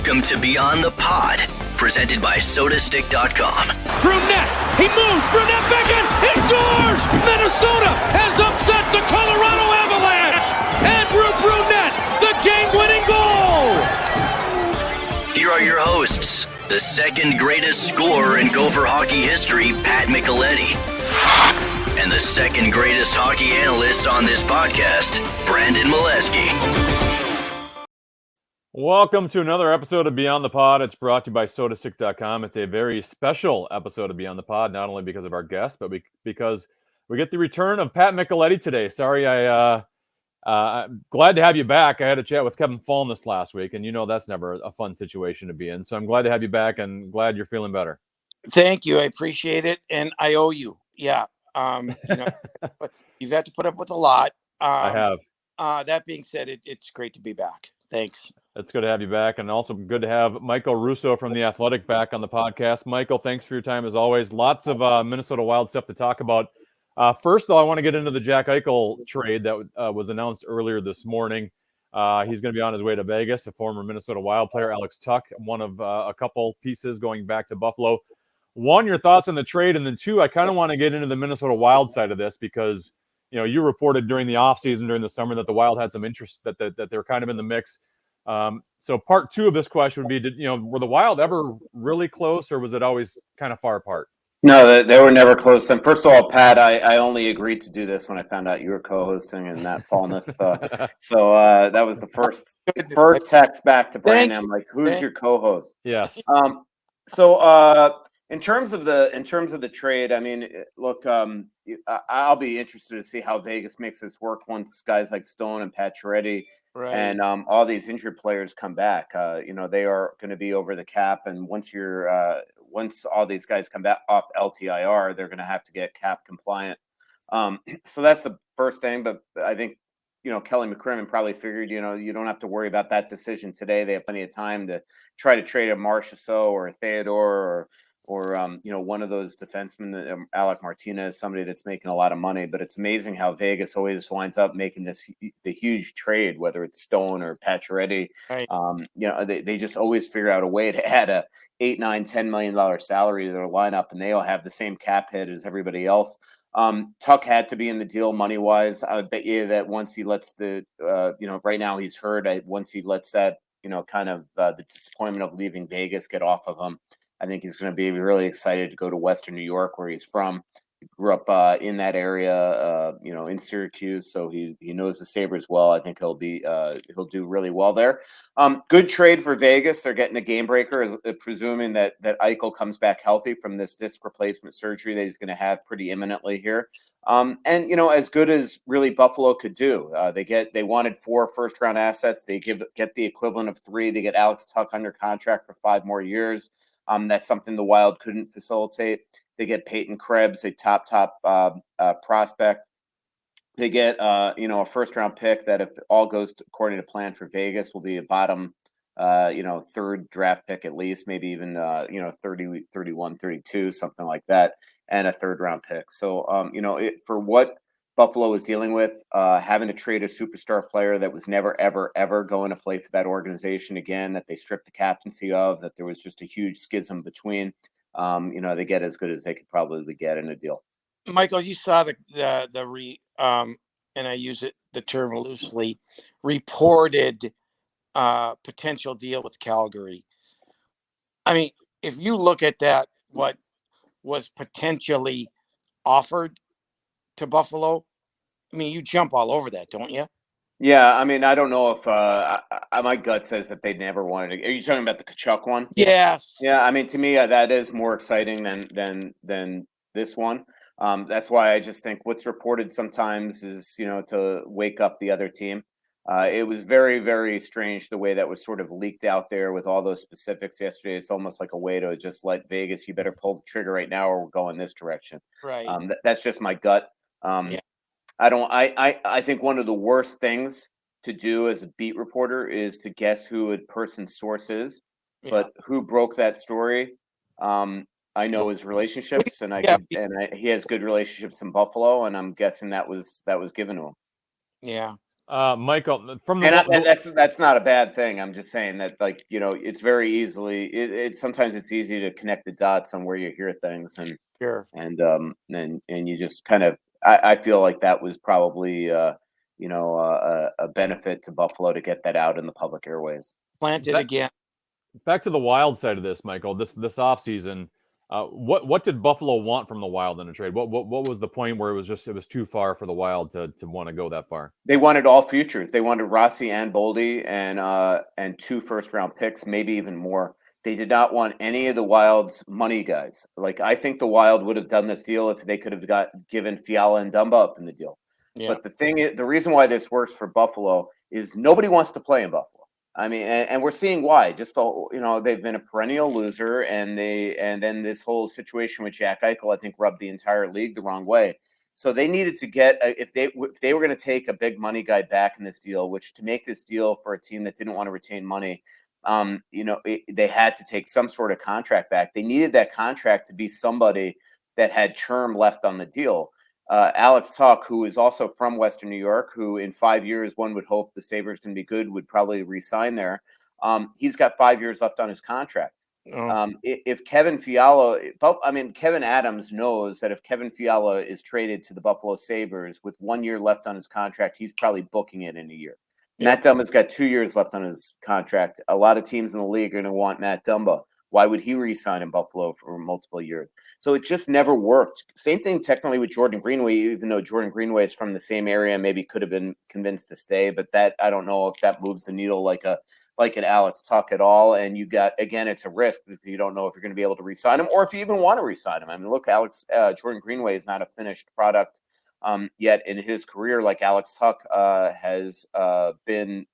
Welcome to Beyond the Pod, presented by SodaStick.com. Brunette, he moves, Brunette back in, he scores! Minnesota has upset the Colorado Avalanche! Andrew Brunette, the game-winning goal! Here are your hosts, the second greatest scorer in Gopher hockey history, Pat Micheletti, and the second greatest hockey analyst on this podcast, Brandon Mileski. Welcome to another episode of Beyond the Pod. It's brought to you by SodaStick.com. It's a very special episode of Beyond the Pod, not only because of our guest, but because we get the return of Pat Micheletti today. Sorry, I'm glad to have you back. I had a chat with Kevin Fallon this last week, and you know that's never a fun situation to be in. So I'm glad to have you back and glad you're feeling better. Thank you. I appreciate it, and I owe you. Yeah, but you've had to put up with a lot. I have. That being said, it's great to be back. Thanks. It's good to have you back, and also good to have Michael Russo from The Athletic back on the podcast. Michael, thanks for your time as always. Lots of Minnesota Wild stuff to talk about. First, though, I want to get into the Jack Eichel trade that was announced earlier this morning. He's going to be on his way to Vegas, a former Minnesota Wild player, Alex Tuch, one of a couple pieces going back to Buffalo. One, your thoughts on the trade, and then two, I kind of want to get into the Minnesota Wild side of this because, you know, you reported during the offseason, during the summer, that the Wild had some interest, that they're kind of in the mix. So part two of this question would be, were the Wild ever really close, or was it always kind of far apart? No, they were never close. And first of all, Pat, I only agreed to do this when I found out you were co-hosting and Matt Fallness. So that was the first text back to Brandon. I'm like, who's your co-host? Yes. In terms of the trade, I mean, look, I'll be interested to see how Vegas makes this work once guys like Stone and Pacioretty and all these injured players come back. They are going to be over the cap, and once all these guys come back off LTIR, they're going to have to get cap compliant. So that's the first thing. But I think Kelly McCrimmon probably figured you don't have to worry about that decision today. They have plenty of time to try to trade a Marchessault or a Theodore or one of those defensemen, Alec Martinez, somebody that's making a lot of money. But it's amazing how Vegas always winds up making the huge trade, whether it's Stone or Pacioretty. Right. They just always figure out a way to add a $8, $9, $10 million salary to their lineup, and they all have the same cap hit as everybody else. Tuch had to be in the deal money wise. I bet you that once he lets right now he's hurt. Once he lets that kind of the disappointment of leaving Vegas get off of him, I think he's going to be really excited to go to Western New York, where he's from. He grew up in that area, in Syracuse, so he knows the Sabres well. I think he'll do really well there. Good trade for Vegas. They're getting a game breaker, presuming that Eichel comes back healthy from this disc replacement surgery that he's going to have pretty imminently here. As good as really Buffalo could do. They wanted 4 first-round assets. They get the equivalent of 3. They get Alex Tuch under contract for 5 more years. That's something the Wild couldn't facilitate. They get Peyton Krebs, a top prospect. They get a first-round pick that, if all goes according to plan for Vegas, will be a bottom 3rd draft pick at least, maybe even 30, 31, 32, something like that, and a 3rd-round pick. So for what Buffalo was dealing with, having to trade a superstar player that was never, ever, ever going to play for that organization again, that they stripped the captaincy of, that there was just a huge schism between, they get as good as they could probably get in a deal. Michael, you saw and I use the term loosely, reported potential deal with Calgary. I mean, if you look at that, what was potentially offered to Buffalo, I mean, you jump all over that, don't you? Yeah, I mean, I don't know if my gut says that they never wanted to. Are you talking about the Tkachuk one? Yes. Yeah, I mean, to me, that is more exciting than this one. That's why I just think what's reported sometimes is to wake up the other team. It was very, very strange the way that was sort of leaked out there with all those specifics yesterday. It's almost like a way to just let Vegas, you better pull the trigger right now or we're going this direction. Right. That's just my gut. Yeah. I think one of the worst things to do as a beat reporter is to guess who a person's source is, but who broke that story. I know his relationships, and he has good relationships in Buffalo, and I'm guessing that was given to him. Yeah. Michael, from And that's not a bad thing. I'm just saying that, like, it's very easily it's sometimes it's easy to connect the dots on where you hear things, Sure. and you just kind of I feel like that was probably a benefit to Buffalo to get that out in the public airways. Planted again. back to the Wild side of this, Michael. This offseason, what did Buffalo want from the Wild in a trade? What was the point where it was too far for the Wild to want to go that far? They wanted all futures. They wanted Rossi and Boldy and 2 first-round picks, maybe even more. They did not want any of the Wild's money guys. Like, I think the Wild would have done this deal if they could have given Fiala and Dumba up in the deal. Yeah. But the thing is, the reason why this works for Buffalo is nobody wants to play in Buffalo. I mean, and we're seeing why. Just they've been a perennial loser, and then this whole situation with Jack Eichel, I think, rubbed the entire league the wrong way. So they needed to get if they were going to take a big money guy back in this deal, which to make this deal for a team that didn't want to retain money, they had to take some sort of contract back. They needed that contract to be somebody that had term left on the deal. Alex Tuch, who is also from Western New York, who in 5 years, one would hope the Sabres can be good, would probably re-sign there. He's got 5 years left on his contract. If Kevin Fiala, Kevin Adams knows that if Kevin Fiala is traded to the Buffalo Sabres with 1 year left on his contract, he's probably booking it in a year. Yeah. Matt Dumba's got 2 years left on his contract. A lot of teams in the league are going to want Matt Dumba. Why would he re-sign in Buffalo for multiple years? So it just never worked. Same thing technically with Jordan Greenway, even though Jordan Greenway is from the same area, maybe could have been convinced to stay, but that I don't know if that moves the needle like an Alex Tuch at all. And you got, again, it's a risk because you don't know if you're going to be able to re-sign him or if you even want to re-sign him. I mean, look, Jordan Greenway is not a finished product yet in his career. Like Alex Tuch has been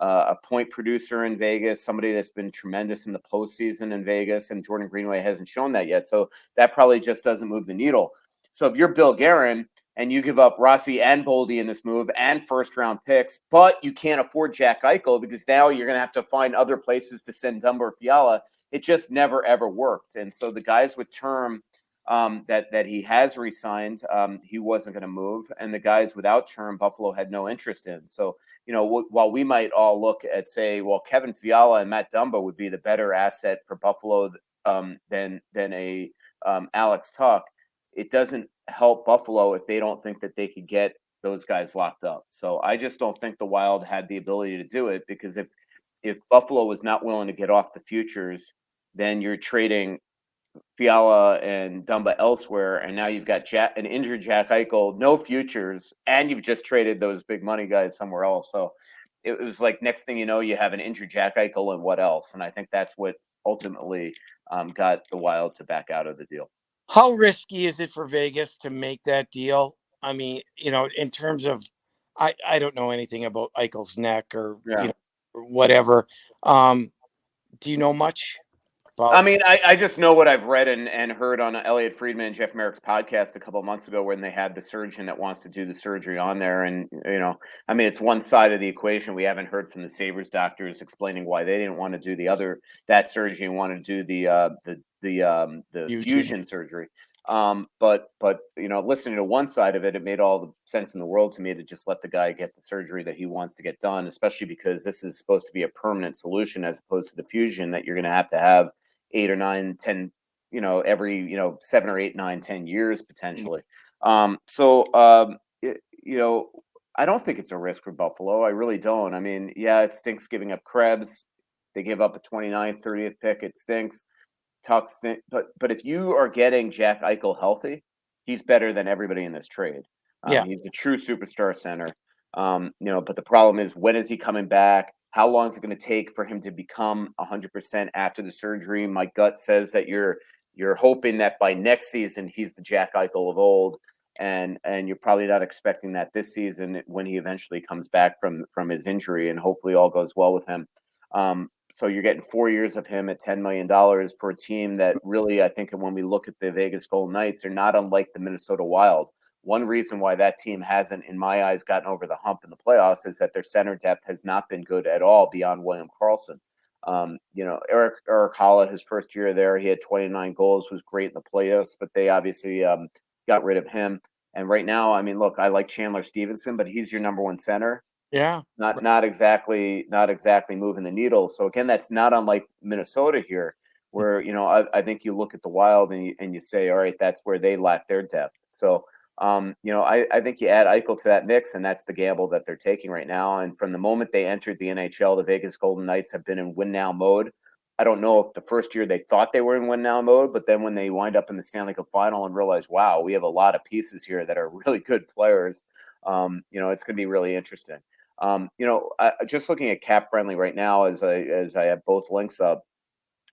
a point producer in Vegas, somebody that's been tremendous in the postseason in Vegas, and Jordan Greenway hasn't shown that yet. So that probably just doesn't move the needle. So if you're Bill Guerin and you give up Rossi and Boldy in this move and first-round picks, but you can't afford Jack Eichel because now you're going to have to find other places to send Dumba or Fiala, it just never, ever worked. And so the guys with term that he has re-signed, he wasn't going to move. And the guys without term, Buffalo had no interest in. So, while we might all look at, say, well, Kevin Fiala and Matt Dumba would be the better asset for Buffalo than a Alex Tuch, it doesn't help Buffalo if they don't think that they could get those guys locked up. So I just don't think the Wild had the ability to do it, because if Buffalo was not willing to get off the futures, then you're trading Fiala and Dumba elsewhere, and now you've got an injured Jack Eichel, no futures, and you've just traded those big money guys somewhere else. So it was like, next thing you know, you have an injured Jack Eichel and what else? And I think that's what ultimately got the Wild to back out of the deal. How risky is it for Vegas to make that deal? I mean, in terms of, I don't know anything about Eichel's neck or or whatever. Do you know much? I mean, I just know what I've read and heard on Elliot Friedman and Jeff Merrick's podcast a couple of months ago, when they had the surgeon that wants to do the surgery on there. And, I mean, it's one side of the equation. We haven't heard from the Sabres doctors explaining why they didn't want to do that surgery and want to do the fusion surgery. But listening to one side of it, it made all the sense in the world to me to just let the guy get the surgery that he wants to get done, especially because this is supposed to be a permanent solution as opposed to the fusion that you're going to have 8 or 9, 10, every, 7 or 8, 9, 10 years potentially. I don't think it's a risk for Buffalo. I really don't. I mean, yeah, it stinks giving up Krebs. They give up a 29th, 30th pick. It stinks. But if you are getting Jack Eichel healthy, he's better than everybody in this trade. He's a true superstar center. But the problem is, when is he coming back? How long is it going to take for him to become 100% after the surgery? My gut says that you're hoping that by next season he's the Jack Eichel of old, and you're probably not expecting that this season when he eventually comes back from his injury, and hopefully all goes well with him. So you're getting 4 years of him at $10 million for a team that really, I think, when we look at the Vegas Golden Knights, they're not unlike the Minnesota Wild. One reason why that team hasn't, in my eyes, gotten over the hump in the playoffs is that their center depth has not been good at all beyond William Karlsson. Erik Haula, his first year there, he had 29 goals, was great in the playoffs, but they obviously got rid of him. And right now, I mean, look, I like Chandler Stevenson, but he's your number one center. Yeah. not exactly moving the needle. So again, that's not unlike Minnesota here, where I think you look at the Wild and you say, all right, that's where they lack their depth. So I think you add Eichel to that mix, and that's the gamble that they're taking right now. And from the moment they entered the NHL, the Vegas Golden Knights have been in win now mode. I don't know if the first year they thought they were in win now mode, but then when they wind up in the Stanley Cup final and realize, wow, we have a lot of pieces here that are really good players, it's going to be really interesting. Just looking at Cap Friendly right now, as I have both links up,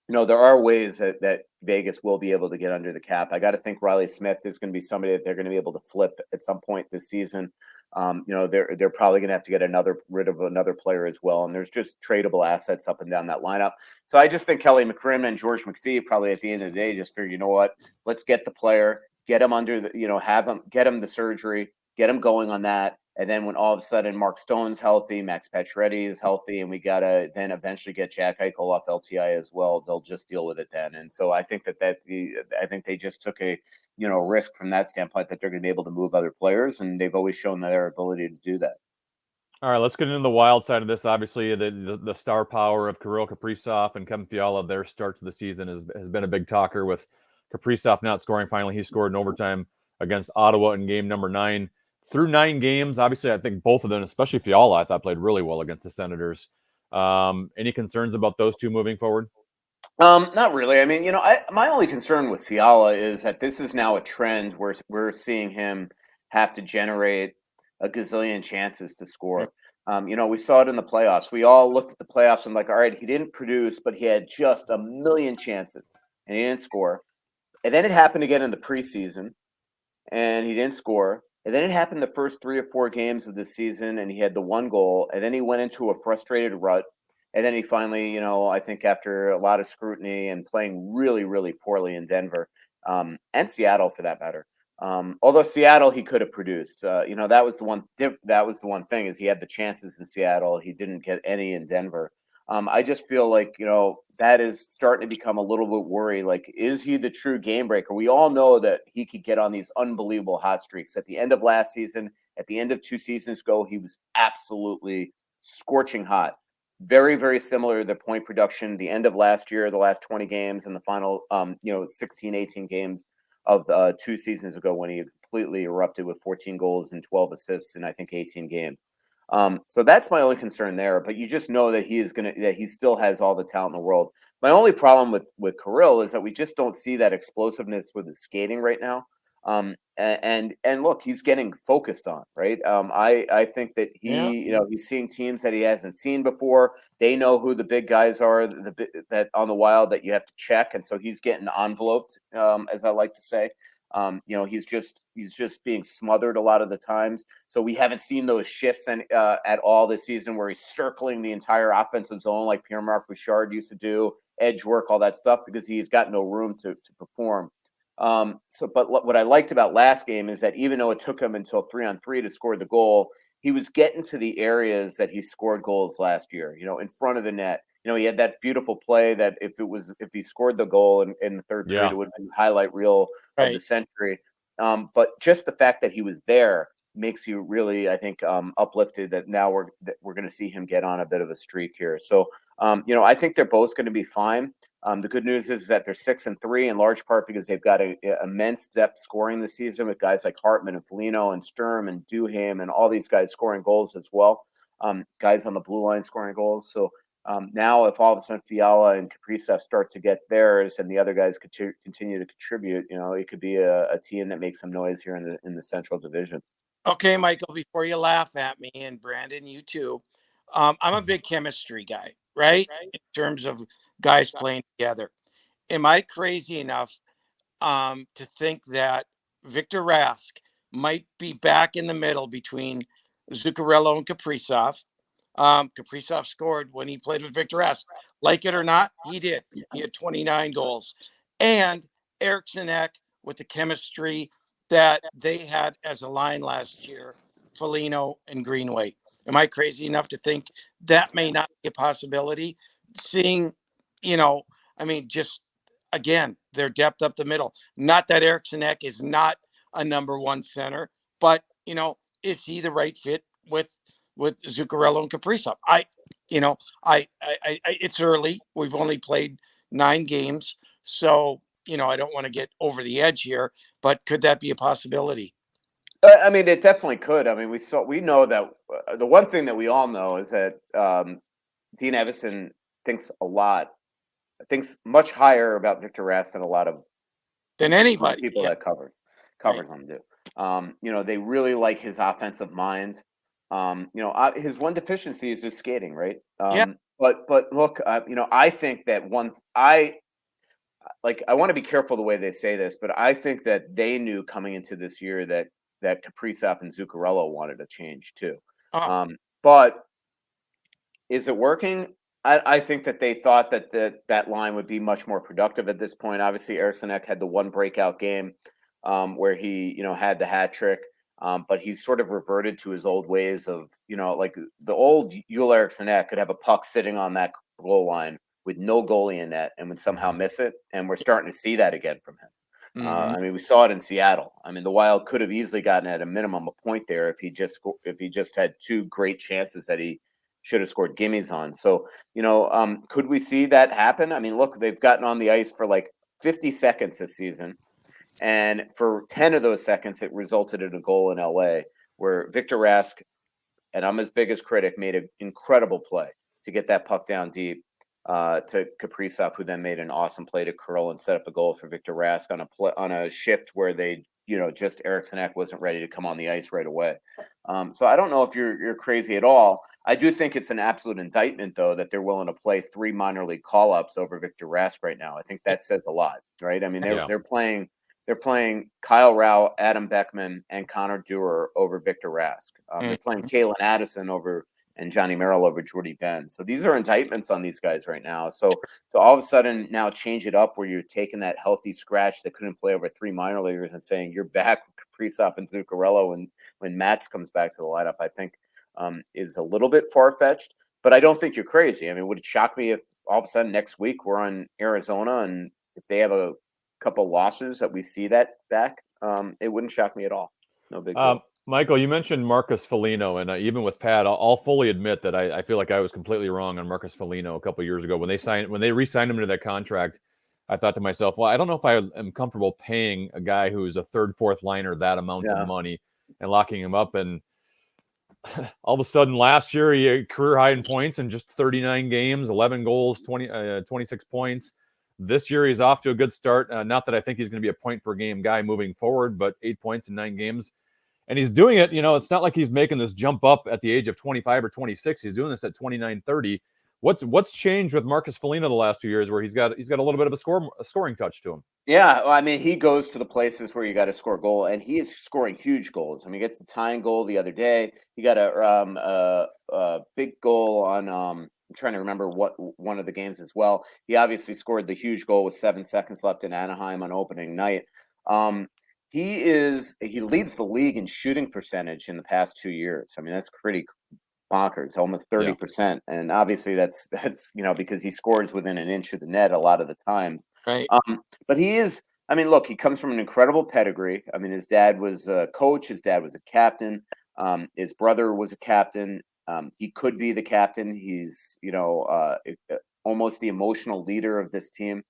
there are ways that Vegas will be able to get under the cap. I got to think Riley Smith is going to be somebody that they're going to be able to flip at some point this season. They're probably going to have to get rid of another player as well. And there's just tradable assets up and down that lineup. So I just think Kelly McCrimmon and George McPhee probably at the end of the day just figured, you know what, let's get the player, get him under the, get him the surgery, get him going on that. And then when all of a sudden Mark Stone's healthy, Max Pacioretty is healthy, and we got to then eventually get Jack Eichel off LTI as well, they'll just deal with it then. And so I think I think they just took a risk from that standpoint, that they're going to be able to move other players, and they've always shown their ability to do that. All right, let's get into the Wild side of this. Obviously, the star power of Kirill Kaprizov and Kevin Fiala, their start to the season has been a big talker, with Kaprizov not scoring. Finally, he scored in overtime against Ottawa in game number 9. Through 9 games, obviously, I think both of them, especially Fiala, I thought played really well against the Senators. Any concerns about those two moving forward? Not really. I mean, my only concern with Fiala is that this is now a trend where we're seeing him have to generate a gazillion chances to score. We saw it in the playoffs. We all looked at the playoffs and like, all right, he didn't produce, but he had just a million chances and he didn't score. And then it happened again in the preseason and he didn't score. And then it happened the first 3 or 4 games of the season and he had the 1 goal. And then he went into a frustrated rut. And then he finally, I think after a lot of scrutiny and playing really, really poorly in Denver, and Seattle for that matter. Although Seattle, he could have produced. That was the one thing, is he had the chances in Seattle. He didn't get any in Denver. I just feel like, that is starting to become a little bit worried. Like, is he the true game breaker? We all know that he could get on these unbelievable hot streaks. At the end of last season, at the end of 2 seasons ago, he was absolutely scorching hot. Very, very similar to the point production the end of last year, the last 20 games, and the final 16, 18 games of 2 seasons ago, when he completely erupted with 14 goals and 12 assists in I think 18 games. So that's my only concern there. But you just know that he still has all the talent in the world. My only problem with Kirill is that we just don't see that explosiveness with his skating right now. And look, he's getting focused on, right? I think that he's seeing teams that he hasn't seen before. They know who the big guys are that on the Wild that you have to check, and so he's getting enveloped, as I like to say. He's just being smothered a lot of the times. So we haven't seen those shifts at all this season, where he's circling the entire offensive zone like Pierre-Marc Bouchard used to do, edge work, all that stuff, because he's got no room to perform. But what I liked about last game is that even though it took him until 3-on-3 to score the goal, he was getting to the areas that he scored goals last year, in front of the net. He had that beautiful play that if he scored the goal in the third period, it would have been highlight reel of the century. But just the fact that he was there makes you really, I think, uplifted that now we're going to see him get on a bit of a streak here. So, I think they're both going to be fine. The good news is that they're 6-3 in large part because they've got an immense depth scoring this season with guys like Hartman and Foligno and Sturm and Duhaime and all these guys scoring goals as well. Guys on the blue line scoring goals. So now if all of a sudden Fiala and Kaprizov start to get theirs and the other guys continue to contribute, it could be a team that makes some noise here in the Central Division. Okay, Michael, before you laugh at me, and Brandon, you too, I'm a big chemistry guy, right? In terms of guys playing together. Am I crazy enough to think that Victor Rask might be back in the middle between Zuccarello and Kaprizov? Kaprizov scored when he played with Victor Rask. Like it or not, he did. He had 29 goals. And Eriksson Ek, with the chemistry that they had as a line last year, Foligno and Greenway. Am I crazy enough to think that may not be a possibility? Seeing, just again, their depth up the middle. Not that Eriksson Ek is not a number 1 center, but is he the right fit with with Zuccarello and Kaprizov. It's early. We've only played 9 games, so I don't want to get over the edge here. But could that be a possibility? I mean, it definitely could. I mean, we know that the one thing that we all know is that Dean Evison thinks much higher about Victor Rask than a lot of anybody. people that covers him do. They really like his offensive mind. His one deficiency is his skating, right? But look, I think that I want to be careful the way they say this, but I think that they knew coming into this year that Kaprizov and Zuccarello wanted a change too. But is it working? I think that they thought that line would be much more productive at this point. Obviously, Eriksson Ek had the one breakout game where he, had the hat trick. But he's sort of reverted to his old ways of, like the old Joel Eriksson Ek could have a puck sitting on that goal line with no goalie in net and would somehow miss it. And we're starting to see that again from him. I mean, we saw it in Seattle. I mean, the Wild could have easily gotten at a minimum a point there if he just had 2 great chances that he should have scored gimmies on. So, could we see that happen? I mean, look, they've gotten on the ice for like 50 seconds this season. And for 10 of those seconds, it resulted in a goal in LA where Victor Rask, and I'm his biggest critic, made an incredible play to get that puck down deep to Kaprizov, who then made an awesome play to curl and set up a goal for Victor Rask on a shift where they, just Eriksson Ek wasn't ready to come on the ice right away. So I don't know if you're crazy at all. I do think it's an absolute indictment, though, that they're willing to play 3 minor league call-ups over Victor Rask right now. I think that says a lot, right? I mean, they're playing Kyle Rao, Adam Beckman, and Connor Dewar over Victor Rask. They're playing Kalen Addison and Johnny Merrill over Jordy Ben. So these are indictments on these guys right now. So to all of a sudden now change it up where you're taking that healthy scratch that couldn't play over 3 minor leaguers and saying you're back with Kaprizov and Zuccarello when Mats comes back to the lineup, I think is a little bit far-fetched. But I don't think you're crazy. I mean, would it shock me if all of a sudden next week we're on Arizona and if they have a couple losses that we see that back? It wouldn't shock me at all. No big deal. Michael, you mentioned Marcus Foligno, and even with Pat, I'll fully admit that I feel like I was completely wrong on Marcus Foligno a couple of years ago when they re-signed him to that contract. I thought to myself, well, I don't know if I am comfortable paying a guy who's a 3rd, 4th liner that amount of money and locking him up. And all of a sudden, last year he had career high in points in just 39 games, 11 goals, 26 points. This year he's off to a good start. Not that I think he's going to be a point per game guy moving forward, but 8 points in 9 games. And he's doing it, it's not like he's making this jump up at the age of 25 or 26. He's doing this at 29, 30. What's changed with Marcus Foligno the last 2 years where he's got a little bit of a scoring touch to him? Yeah, well, I mean, he goes to the places where you got to score a goal, and he is scoring huge goals. I mean, he gets the tying goal the other day. He got a big goal on I'm trying to remember what one of the games as well. He obviously scored the huge goal with 7 seconds left in Anaheim on opening night. He leads the league in shooting percentage in the past 2 years. I mean, that's pretty bonkers, almost 30%. And obviously that's because he scores within an inch of the net a lot of the times. Right. But look, he comes from an incredible pedigree. I mean, his dad was a coach, his dad was a captain, his brother was a captain. He could be the captain. He's, almost the emotional leader of this team.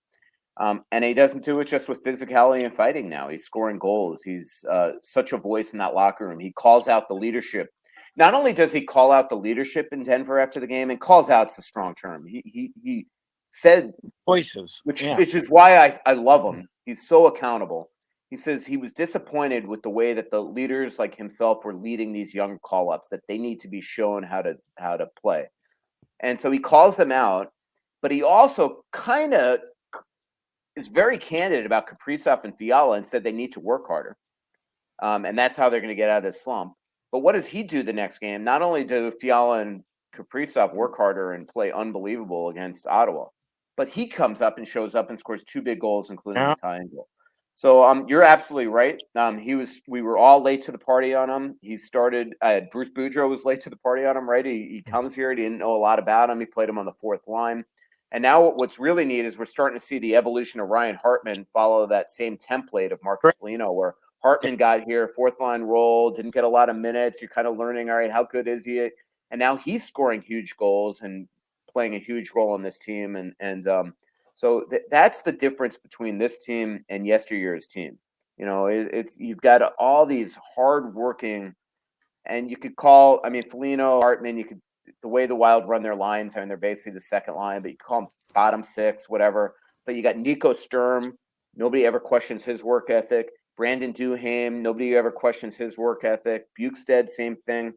And he doesn't do it just with physicality and fighting now. He's scoring goals. He's such a voice in that locker room. He calls out the leadership. Not only does he call out the leadership in Denver after the game, and calls out's a strong term. He said voices, which is why I love him. He's so accountable. He says he was disappointed with the way that the leaders like himself were leading these young call-ups, that they need to be shown how to play. And so he calls them out, but he also kind of is very candid about Kaprizov and Fiala and said they need to work harder. And that's how they're going to get out of this slump. But what does he do the next game? Not only do Fiala and Kaprizov work harder and play unbelievable against Ottawa, but he comes up and shows up and scores 2 big goals, including the tying goal. So you're absolutely right. We were all late to the party on him. He started. Bruce Boudreau was late to the party on him, right? He comes here. He didn't know a lot about him. He played him on the 4th line. And now what's really neat is we're starting to see the evolution of Ryan Hartman follow that same template of Marcus Foligno, where Hartman got here, 4th line role, didn't get a lot of minutes. You're kind of learning, all right, how good is he and now he's scoring huge goals and playing a huge role on this team. So that's the difference between this team and yesteryear's team. It's you've got all these hardworking, and you could call, I mean, Foligno, Hartman, the way the Wild run their lines, I mean, they're basically the second line, but you call them bottom six, whatever. But you got Nico Sturm. Nobody ever questions his work ethic. Brandon Duhaime, nobody ever questions his work ethic. Bukestad, same thing.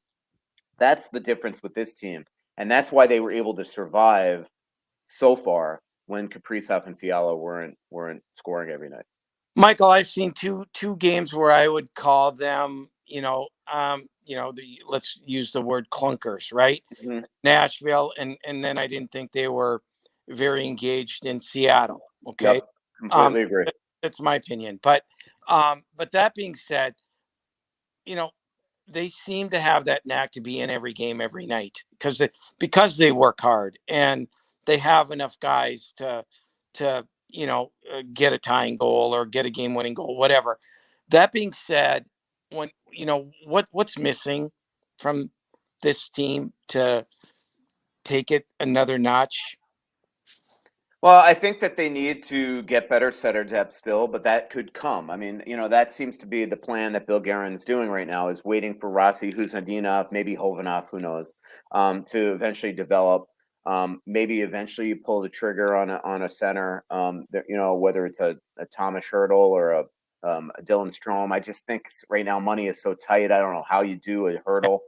That's the difference with this team. And that's why they were able to survive so far when Kaprizov and Fiala weren't scoring every night. Michael, I've seen two games where I would call them, let's use the word clunkers, right? Mm-hmm. Nashville, and then I didn't think they were very engaged in Seattle. Okay, Yep, completely agree. That's my opinion. But that being said, they seem to have that knack to be in every game every night because they work hard and they have enough guys to get a tying goal or get a game winning goal, whatever. That being said, when what's missing from this team to take it another notch? Well, I think that they need to get better setter depth still, but that could come. I mean, that seems to be the plan that Bill Guerin's doing right now, is waiting for Rossi, Huzadinov, maybe Hovanov, who knows, to eventually develop. Maybe eventually you pull the trigger on a center, whether it's a Thomas Hertl or a Dylan Strome. I just think right now money is so tight. I don't know how you do a Hertl.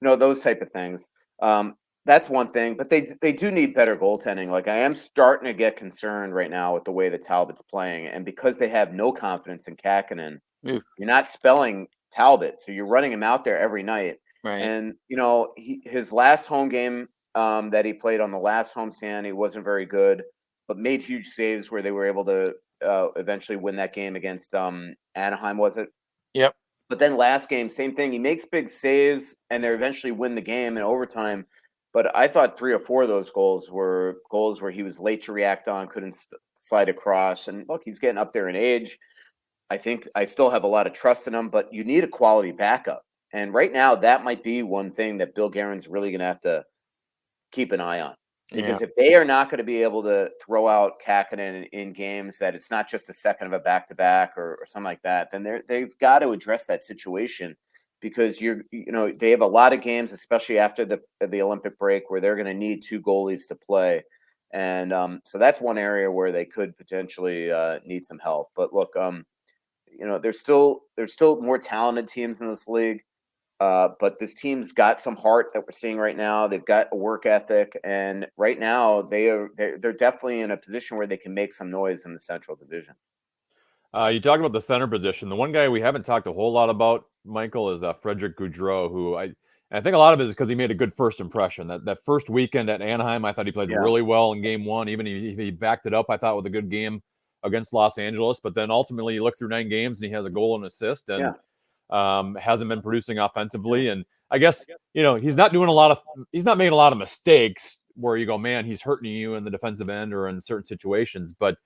Those type of things. That's one thing, but they do need better goaltending. Like, I am starting to get concerned right now with the way that Talbot's playing, and because they have no confidence in Kakkonen, you're not spelling Talbot, so you're running him out there every night. Right. And his last home game that he played on the last homestand, he wasn't very good, but made huge saves where they were able to eventually win that game against Anaheim, was it? Yep. But then last game, same thing. He makes big saves, and they eventually win the game in overtime. But I thought 3 or 4 of those goals were goals where he was late to react on, couldn't slide across. And look, he's getting up there in age. I think I still have a lot of trust in him, but you need a quality backup. And right now, that might be one thing that Bill Guerin's really going to have to keep an eye on. Because if they are not going to be able to throw out Kakkonen in games that it's not just a second of a back-to-back or something like that, then they've got to address that situation. Because they have a lot of games, especially after the Olympic break, where they're going to need 2 goalies to play, and so that's one area where they could potentially need some help. But look, there's still more talented teams in this league, but this team's got some heart that we're seeing right now. They've got a work ethic, and right now they're definitely in a position where they can make some noise in the Central Division. You talk about the center position. The one guy we haven't talked a whole lot about, Michael, is Frederick Gaudreau, who I think a lot of it is because he made a good first impression. That first weekend at Anaheim, I thought he played really well in game 1. Even he backed it up, I thought, with a good game against Los Angeles. But then ultimately, you look through 9 games and he has a goal and assist, and hasn't been producing offensively. And I guess he's not making a lot of mistakes where you go, man, he's hurting you in the defensive end or in certain situations. But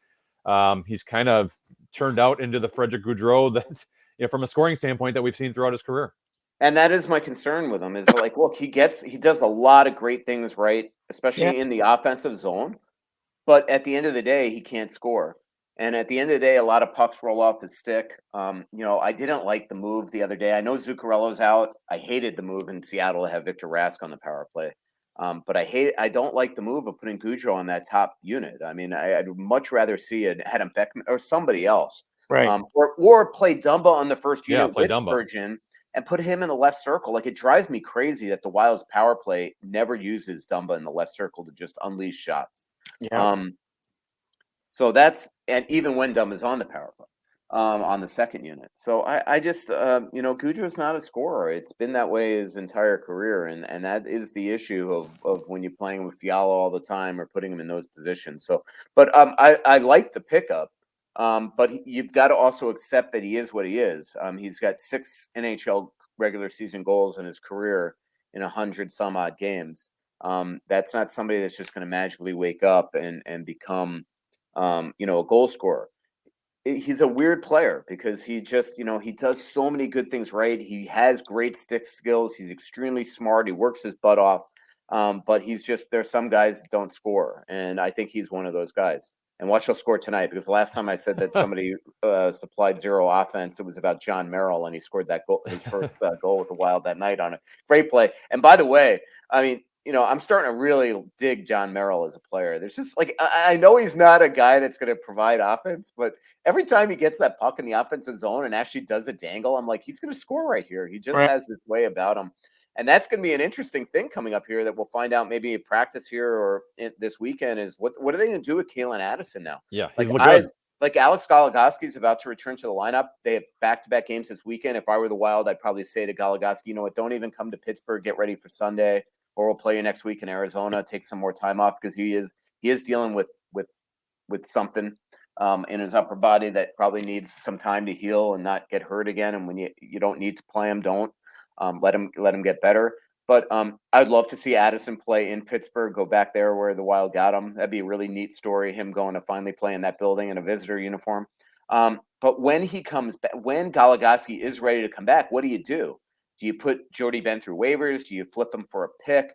he's kind of turned out into the Frederick Gaudreau that, from a scoring standpoint, that we've seen throughout his career. And that is my concern with him, is like, look, he does a lot of great things right, especially in the offensive zone. But at the end of the day, he can't score. And at the end of the day, a lot of pucks roll off his stick. I didn't like the move the other day. I know Zuccarello's out. I hated the move in Seattle to have Victor Rask on the power play. But I don't like the move of putting Gaudreau on that top unit. I mean, I'd much rather see Adam Beckman or somebody else. Right. Or play Dumba on the first unit with Dumba. Spurgeon and put him in the left circle. Like, it drives me crazy that the Wild's power play never uses Dumba in the left circle to just unleash shots. Yeah. So that's, and even when Dumba's on the power play, on the second unit. So I just, Gaudreau's not a scorer. It's been that way his entire career. And that is the issue of when you're playing with Fiala all the time or putting him in those positions. So, but I like the pickup. But you've got to also accept that he is what he is. He's got 6 NHL regular season goals in his career in 100 some odd games. That's not somebody that's just going to magically wake up and become, a goal scorer. he's a weird player because he just, he does so many good things right. He has great stick skills. He's extremely smart. He works his butt off. But there's some guys that don't score. And I think he's one of those guys. And watch he'll score tonight, because the last time I said that somebody supplied zero offense, it was about John Merrill, and he scored that goal, his first goal with the Wild that night on a great play. And by the way, I mean, I'm starting to really dig John Merrill as a player. There's just I know he's not a guy that's going to provide offense, but every time he gets that puck in the offensive zone and actually does a dangle, I'm like, he's going to score right here. He just has this way about him. And that's going to be an interesting thing coming up here that we'll find out maybe in practice here or this weekend is what are they going to do with Kalen Addison now? Yeah, he's good. Like Alex Goligoski is about to return to the lineup. They have back-to-back games this weekend. If I were the Wild, I'd probably say to Goligoski, you know what, don't even come to Pittsburgh. Get ready for Sunday, or we'll play you next week in Arizona. Take some more time off, because he is dealing with something in his upper body that probably needs some time to heal and not get hurt again. And when you don't need to play him, don't. Let him get better. But I'd love to see Addison play in Pittsburgh, go back there where the Wild got him. That'd be a really neat story, him going to finally play in that building in a visitor uniform. But when he comes back, when Goligoski is ready to come back, what do? Do you put Jody Benn through waivers? Do you flip him for a pick?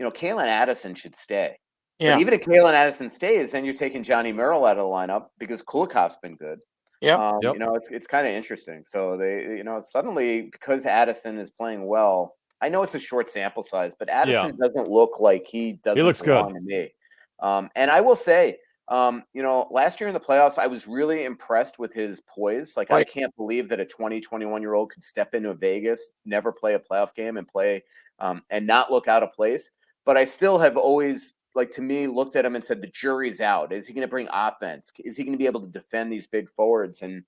Kalen Addison should stay. Yeah. But even if Kalen Addison stays, then you're taking Johnny Merrill out of the lineup because Kulikov's been good. Yeah. It's kind of interesting. So they, suddenly, because Addison is playing well, I know it's a short sample size, but Addison doesn't look like he looks belong good to me. And I will say, last year in the playoffs, I was really impressed with his poise. Like, I can't believe that a 21-year-old could step into Vegas, never play a playoff game, and play and not look out of place. But I still have always, to me, looked at him and said, the jury's out. Is he going to bring offense? Is he going to be able to defend these big forwards? And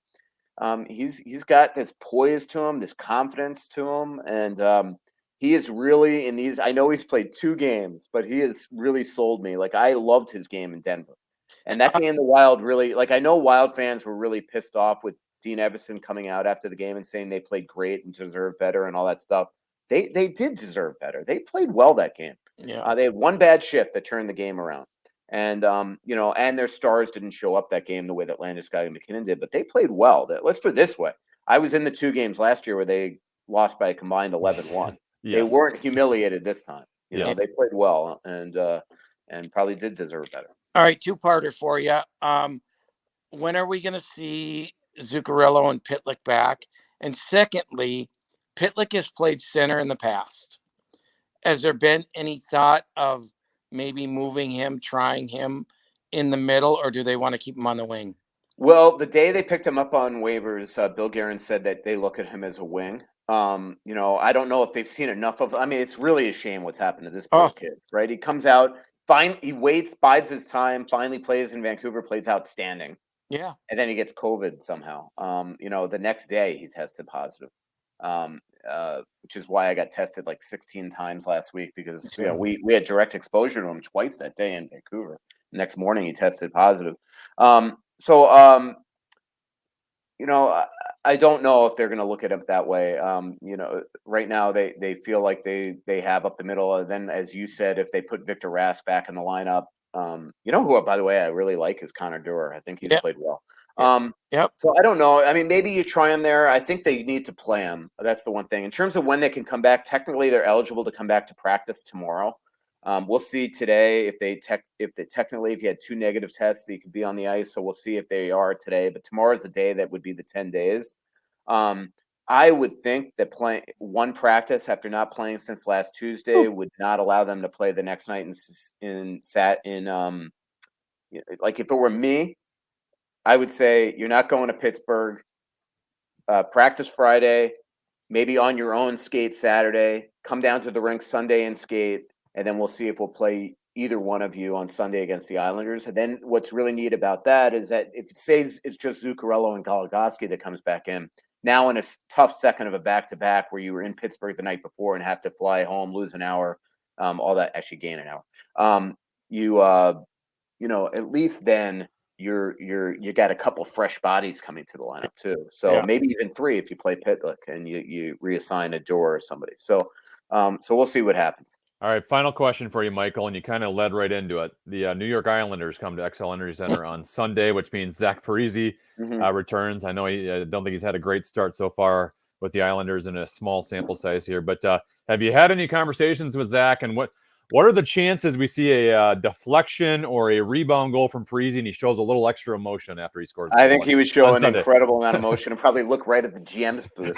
he's got this poise to him, this confidence to him. And he is really in these, I know he's played 2 games, but he has really sold me. Like, I loved his game in Denver. And that game, the Wild really, I know Wild fans were really pissed off with Dean Evison coming out after the game and saying they played great and deserved better and all that stuff. They did deserve better. They played well that game. Yeah. They had one bad shift that turned the game around. And, and their stars didn't show up that game the way that Landeskog and McKinnon did, but they played well. Let's put it this way. I was in the 2 games last year where they lost by a combined 11-1. Yes. They weren't humiliated this time. They played well and probably did deserve better. All right, 2-parter for you. When are we going to see Zuccarello and Pitlick back? And secondly, Pitlick has played center in the past. Has there been any thought of maybe moving him, trying him in the middle, or do they want to keep him on the wing? Well, the day they picked him up on waivers, Bill Guerin said that they look at him as a wing. I don't know if they've seen enough of. I mean, it's really a shame what's happened to this poor kid, right? He comes out, he waits, bides his time, finally plays in Vancouver, plays outstanding. Yeah. And then he gets COVID somehow. The next day he tested positive. Which is why I got tested 16 times last week, because we had direct exposure to him twice that day in Vancouver. The next morning he tested positive. I don't know if they're going to look at it that way. Right now they feel like they have up the middle. And then, as you said, if they put Victor Rask back in the lineup, who, by the way, I really like is Connor Dewar. I think he's played well. So I don't know. I mean, maybe you try him there. I think they need to play him. That's the one thing. In terms of when they can come back, technically they're eligible to come back to practice tomorrow. We'll see today if you had 2 negative tests, you could be on the ice. So we'll see if they are today. But tomorrow's the day that would be the 10 days. I would think that playing one practice after not playing since last Tuesday would not allow them to play the next night if it were me, I would say you're not going to Pittsburgh. Practice Friday, maybe on your own skate Saturday, come down to the rink Sunday and skate, and then we'll see if we'll play either one of you on Sunday against the Islanders. And then what's really neat about that is that if it says it's just Zuccarello and Goligoski that comes back in, now in a tough second of a back-to-back where you were in Pittsburgh the night before and have to fly home, lose an hour, all that, actually gain an hour. At least then you got a couple fresh bodies coming to the lineup too. So maybe even 3 if you play Pitlick and you reassign a door or somebody. So we'll see what happens. All right, final question for you, Michael, and you kind of led right into it. The New York Islanders come to XL Energy Center on Sunday, which means Zach Parise returns. I know I don't think he's had a great start so far with the Islanders in a small sample size here, but have you had any conversations with Zach, and what are the chances we see a deflection or a rebound goal from Parise and he shows a little extra emotion after he scores? I think he would show an incredible amount of emotion and probably look right at the GM's booth,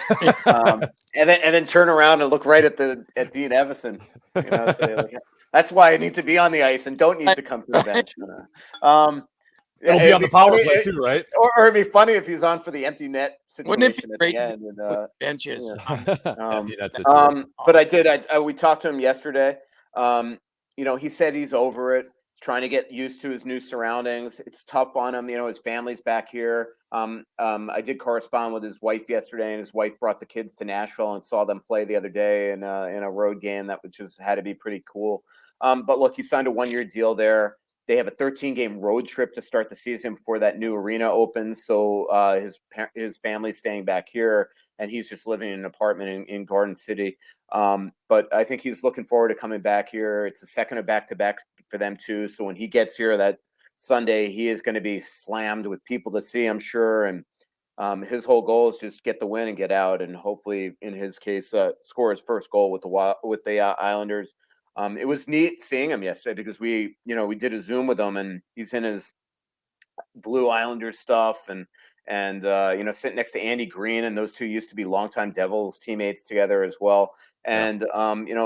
and then turn around and look right at Dean Evison. You know, that's why I need to be on the ice and don't need to come to the bench. It'll be on the power play too, right? Or it'd be funny if he's on for the empty net situation at the end. And, benches. But we talked to him yesterday. He said he's over it. He's trying to get used to his new surroundings. It's tough on him. His family's back here. I did correspond with his wife yesterday, and his wife brought the kids to Nashville and saw them play the other day in a road game that just had to be pretty cool. But look, he signed a 1-year deal there. They have a 13-game road trip to start the season before that new arena opens. So his family's staying back here, and he's just living in an apartment in Garden City. But I think he's looking forward to coming back here. It's the second of back-to-back for them too. So when he gets here that Sunday, he is going to be slammed with people to see, I'm sure. And his whole goal is just get the win and get out, and hopefully, in his case, score his first goal with the Islanders. It was neat seeing him yesterday because we did a Zoom with him, and he's in his Blue Islanders stuff and sitting next to Andy Green, and those two used to be longtime Devils teammates together as well. And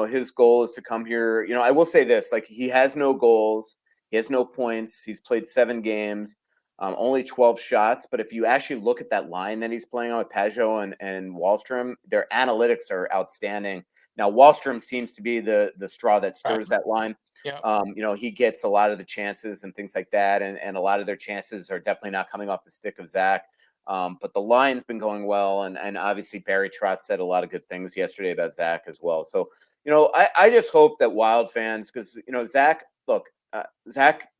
his goal is to come here. I will say this: like, he has no goals, he has no points. He's played 7 games, only 12 shots. But if you actually look at that line that he's playing on with Pajot and Wahlstrom, their analytics are outstanding. Now, Wahlstrom seems to be the straw that stirs that line. Yeah. He gets a lot of the chances and things like that. And a lot of their chances are definitely not coming off the stick of Zach. But the line's been going well. And obviously Barry Trotz said a lot of good things yesterday about Zach as well. So, I just hope that Wild fans, because, Zach,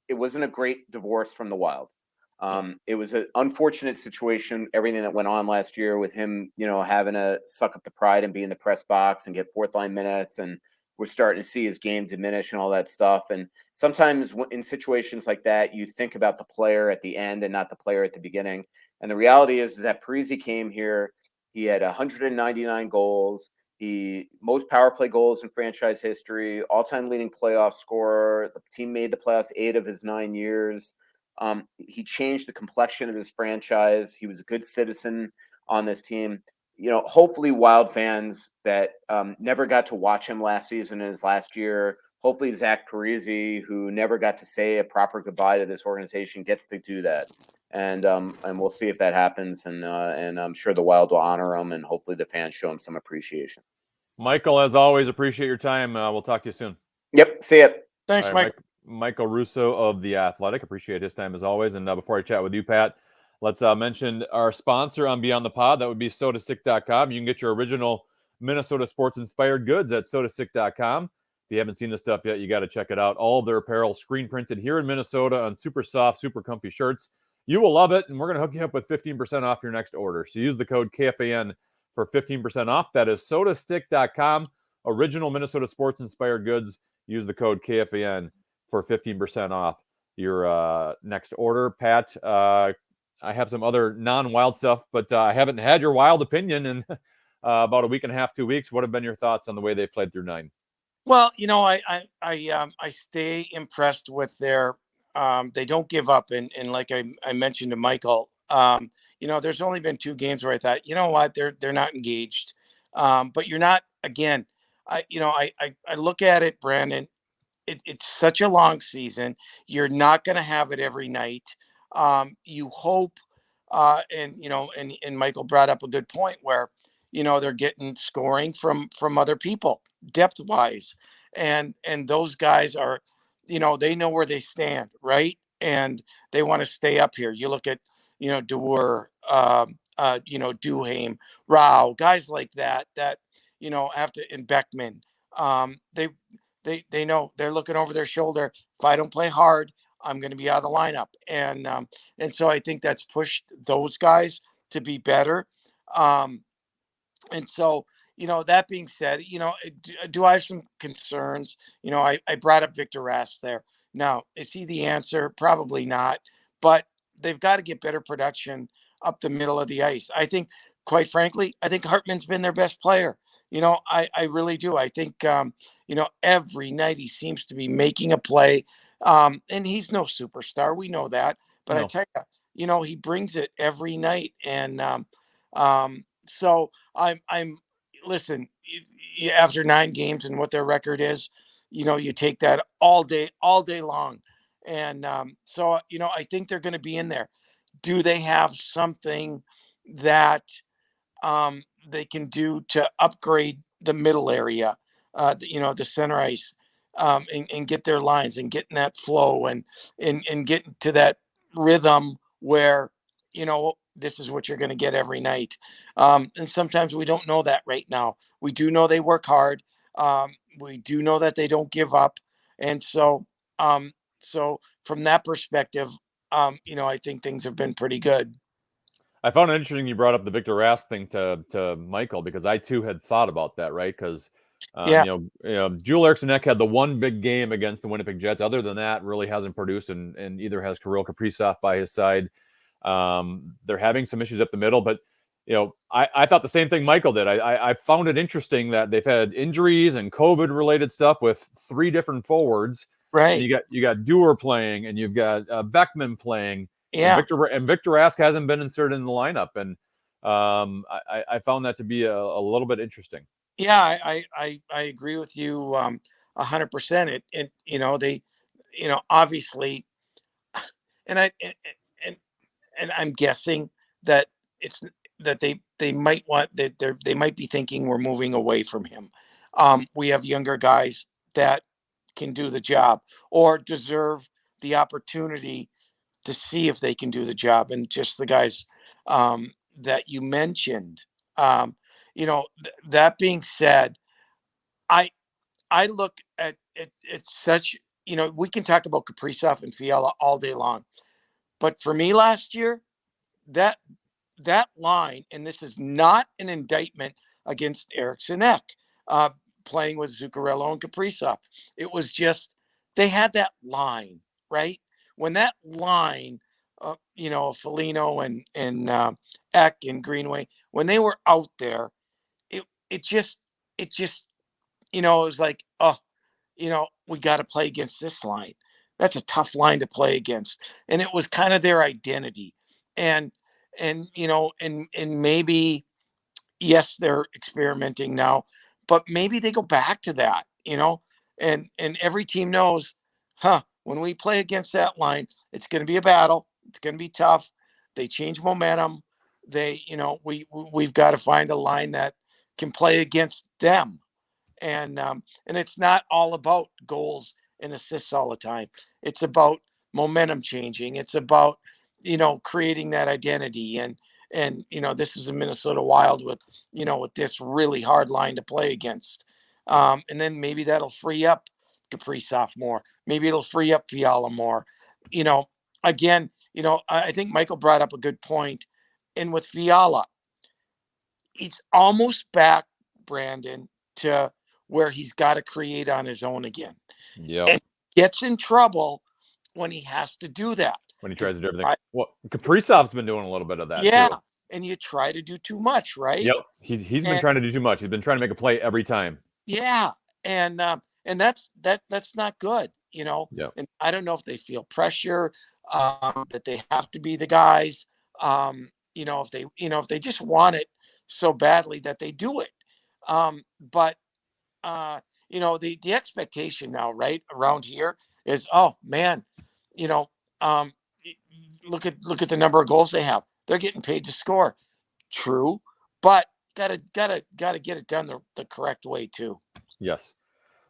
it wasn't a great divorce from the Wild. It was an unfortunate situation, everything that went on last year with him, having to suck up the pride and be in the press box and get fourth line minutes. And we're starting to see his game diminish and all that stuff. And sometimes in situations like that, you think about the player at the end and not the player at the beginning. And the reality is that Parise came here. He had 199 goals. Most power play goals in franchise history, all-time leading playoff scorer. The team made the playoffs 8 of his 9 years. He changed the complexion of this franchise. He was a good citizen on this team. Hopefully Wild fans that never got to watch him last season and his last year, hopefully Zach Parise, who never got to say a proper goodbye to this organization, gets to do that. And we'll see if that happens. And I'm sure the Wild will honor him, and hopefully the fans show him some appreciation. Michael, as always, appreciate your time. We'll talk to you soon. Yep. See ya. Thanks, Mike. Michael Russo of The Athletic. Appreciate his time as always. And before I chat with you, Pat, let's mention our sponsor on Beyond the Pod. That would be SodaStick.com. You can get your original Minnesota sports-inspired goods at SodaStick.com. If you haven't seen this stuff yet, you got to check it out. All of their apparel screen printed here in Minnesota on super soft, super comfy shirts. You will love it, and we're going to hook you up with 15% off your next order. So use the code KFAN for 15% off. That is SodaStick.com. Original Minnesota sports-inspired goods. Use the code KFAN for 15% off your next order. Pat, I have some other non-Wild stuff, but I haven't had your Wild opinion in about a week and a half, 2 weeks. What have been your thoughts on the way they played through 9? Well, I stay impressed with their. They don't give up, and like I mentioned to Michael, there's only been 2 games where I thought, you know what, they're not engaged, but you're not. Again, I look at it, Brandon. It's such a long season. You're not going to have it every night. You hope, and Michael brought up a good point where, they're getting scoring from other people depth wise. And those guys are, they know where they stand. Right. And they want to stay up here. You look at, Dewar, Duhaime, Rao, guys like that, after in Beckman, they know they're looking over their shoulder. If I don't play hard, I'm going to be out of the lineup. And so I think that's pushed those guys to be better. And so, that being said, do I have some concerns? I brought up Victor Rask there. Now, is he the answer? Probably not. But they've got to get better production up the middle of the ice. I think, quite frankly, I think Hartman's been their best player. I really do. I think, every night he seems to be making a play. And he's no superstar. We know that. But I No. tell you, he brings it every night. And so I'm listen, after 9 games and what their record is, you take that all day long. And so, I think they're going to be in there. Do they have something that they can do to upgrade the middle area, the center ice, and get their lines and getting that flow and getting to that rhythm where, this is what you're going to get every night. And sometimes we don't know that right now. We do know they work hard. We do know that they don't give up. And so from that perspective, I think things have been pretty good. I found it interesting you brought up the Victor Rask thing to Michael, because I too had thought about that, right? Because Yeah. Joel Eriksson Ek had the one big game against the Winnipeg Jets. Other than that, really hasn't produced, and either has Kirill Kaprizov by his side. They're having some issues up the middle, but I thought the same thing Michael did. I found it interesting that they've had injuries and COVID related stuff with 3 different forwards. Right. And you got Dewar playing, and you've got Beckman playing. Yeah. And Victor Rask hasn't been inserted in the lineup, and I found that to be a little bit interesting. Yeah, I agree with you 100%. They, obviously, and and I'm guessing that it's that they might want that they might be thinking we're moving away from him. We have younger guys that can do the job or deserve the opportunity to see if they can do the job. And just the guys that you mentioned. That being said, I I look at it. It's such, we can talk about Kaprizov and Fiala all day long, but for me last year, that that line, and this is not an indictment against Eriksson Ek, uh, playing with Zuccarello and Kaprizov. It was just they had that line, right? When that line, Foligno and Ek and Greenway, when they were out there, it it just it just it was like, oh, we got to play against this line. That's a tough line to play against, and it was kind of their identity. And and maybe, yes, they're experimenting now, but maybe they go back to that, and every team knows, when we play against that line, it's going to be a battle. It's going to be tough. They change momentum. We've got to find a line that can play against them. And it's not all about goals and assists all the time. It's about momentum changing. It's about creating that identity. And this is a Minnesota Wild with this really hard line to play against. And then maybe that'll free up Kaprizov more. Maybe it'll free up Fiala more. Again, I think Michael brought up a good point. And with Fiala, it's almost back, Brandon, to where he's got to create on his own again. Yeah. And gets in trouble when he has to do that. When he tries to do everything. Well, Kaprizov's been doing a little bit of that Yeah. too. And you try to do too much, right? Yep. He's been trying to do too much. He's been trying to make a play every time. Yeah. And that's not good, Yeah. And I don't know if they feel pressure that they have to be the guys. If they just want it so badly that they do it. But the expectation now, right, around here is, oh man, look at the number of goals they have. They're getting paid to score. True, but gotta get it done the correct way too. Yes.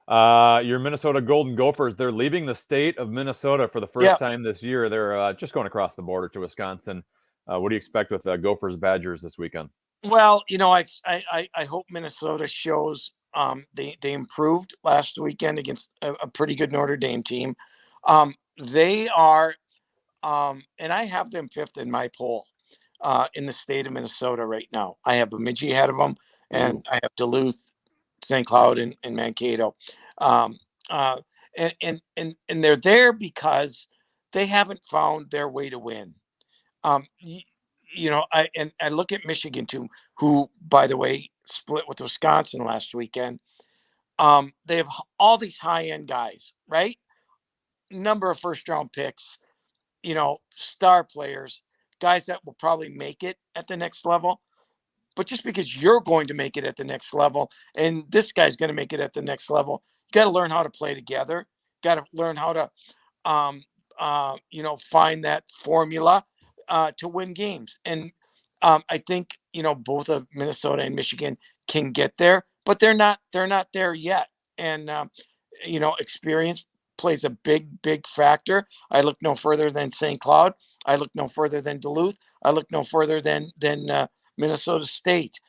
Your Minnesota Golden Gophers, they're leaving the state of Minnesota for the first time this year. They're just going across the border to Wisconsin. What do you expect with Gophers Badgers this weekend? Well, I hope Minnesota shows they improved last weekend against a pretty good Notre Dame team. They are, and I have them 5th in my poll in the state of Minnesota right now. I have Bemidji ahead of them, and I have Duluth, St. Cloud, and Mankato. Um, uh, and they're there because they haven't found their way to win. I look at Michigan too, who, by the way, split with Wisconsin last weekend. They have all these high end guys, right? Number of first round picks, star players, guys that will probably make it at the next level. But just because you're going to make it at the next level and this guy's going to make it at the next level, you got to learn how to play together. Got to learn how to, find that formula to win games. And I think both of Minnesota and Michigan can get there, but they're not there yet. And experience plays a big factor. I look no further than St. Cloud. I look no further than Duluth. I look no further than Minnesota State.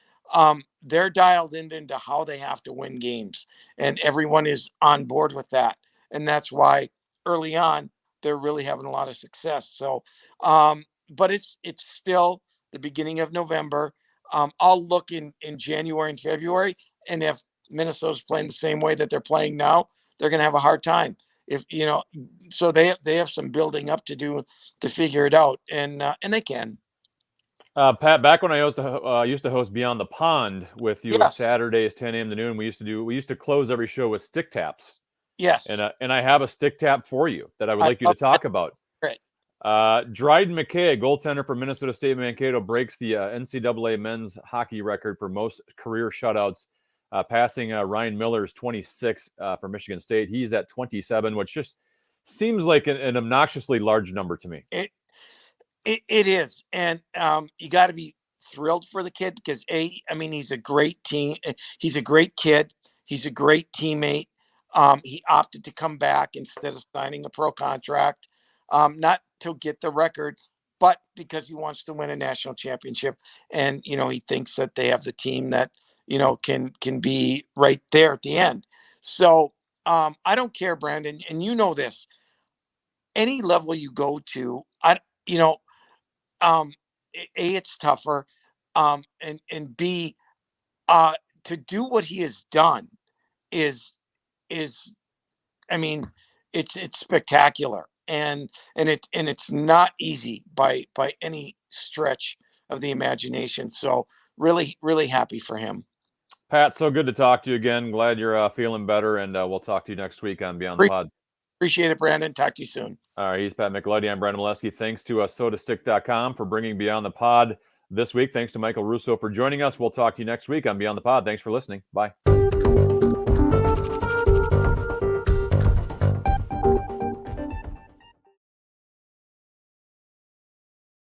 They're dialed into how they have to win games, and everyone is on board with that. And that's why early on they're really having a lot of success. So, but it's still the beginning of November. I'll look in January and February, and if Minnesota's playing the same way that they're playing now, they're going to have a hard time. If so they have some building up to do to figure it out, and they can. Pat, back when I used to host Beyond the Pond with you Yes. Saturdays 10 a.m. to noon, we used to close every show with stick taps. Yes. And I have a stick tap for you that I would like you to talk about. Great. Dryden McKay, goaltender for Minnesota State Mankato, breaks the NCAA men's hockey record for most career shutouts, passing Ryan Miller's 26 for Michigan State. He's at 27, which just seems like an obnoxiously large number to me. It is, and you got to be thrilled for the kid because he's a great team. He's a great kid. He's a great teammate. He opted to come back instead of signing a pro contract, not to get the record, but because he wants to win a national championship, and he thinks that they have the team that can be right there at the end. So I don't care, Brandon, and this. Any level you go to, it's tougher, and B, to do what he has done is I mean, it's spectacular, and it's not easy by any stretch of the imagination. So really happy for him. Pat, so good to talk to you again. Glad you're feeling better, and we'll talk to you next week on Beyond the Pod. Appreciate it, Brandon. Talk to you soon. All right, he's Pat Micheletti. I'm Brandon Mileski. Thanks to sodastick.com for bringing Beyond the Pod this week. Thanks to Michael Russo for joining us. We'll talk to you next week on Beyond the Pod. Thanks for listening. Bye.